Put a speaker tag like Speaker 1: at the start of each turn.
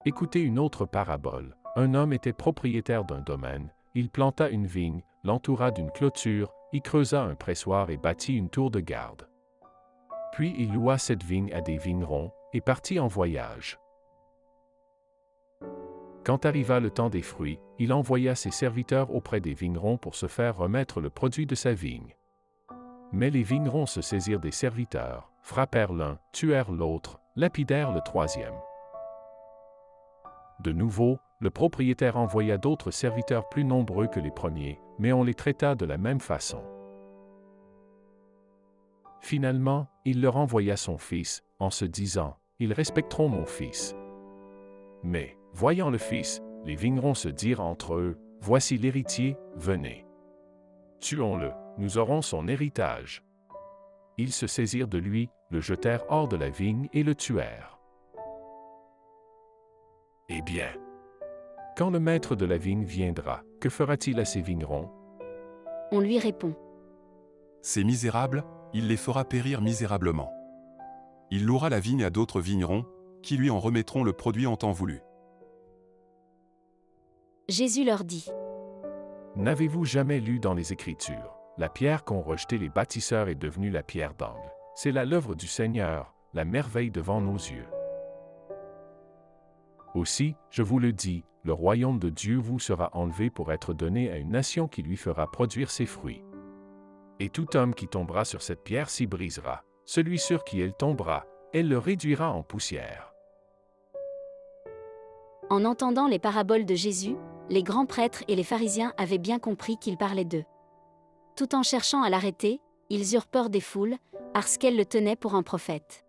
Speaker 1: Écoutez une autre parabole. Un homme était propriétaire d'un domaine, il planta une vigne, l'entoura d'une clôture, y creusa un pressoir et bâtit une tour de garde. Puis il loua cette vigne à des vignerons, et partit en voyage. Quand arriva le temps des fruits, il envoya ses serviteurs auprès des vignerons pour se faire remettre le produit de sa vigne. Mais les vignerons se saisirent des serviteurs, frappèrent l'un, tuèrent l'autre, lapidèrent le troisième. De nouveau, le propriétaire envoya d'autres serviteurs plus nombreux que les premiers, mais on les traita de la même façon. Finalement, il leur envoya son fils, en se disant, « Ils respecteront mon fils. » Mais, voyant le fils, les vignerons se dirent entre eux, « Voici l'héritier, venez. Tuons-le, nous aurons son héritage. » Ils se saisirent de lui, le jetèrent hors de la vigne et le tuèrent. Eh bien, quand le maître de la vigne viendra, que fera-t-il à ces vignerons?
Speaker 2: On lui répond.
Speaker 3: Ces misérables, il les fera périr misérablement. Il louera la vigne à d'autres vignerons, qui lui en remettront le produit en temps voulu.
Speaker 2: Jésus leur dit.
Speaker 1: N'avez-vous jamais lu dans les Écritures, la pierre qu'ont rejetée les bâtisseurs est devenue la pierre d'angle. C'est là l'œuvre du Seigneur, la merveille devant nos yeux. Aussi, je vous le dis, le royaume de Dieu vous sera enlevé pour être donné à une nation qui lui fera produire ses fruits. Et tout homme qui tombera sur cette pierre s'y brisera, celui sur qui elle tombera, elle le réduira en poussière.
Speaker 2: En entendant les paraboles de Jésus, les grands prêtres et les pharisiens avaient bien compris qu'il parlait d'eux. Tout en cherchant à l'arrêter, ils eurent peur des foules, parce qu'elles le tenaient pour un prophète.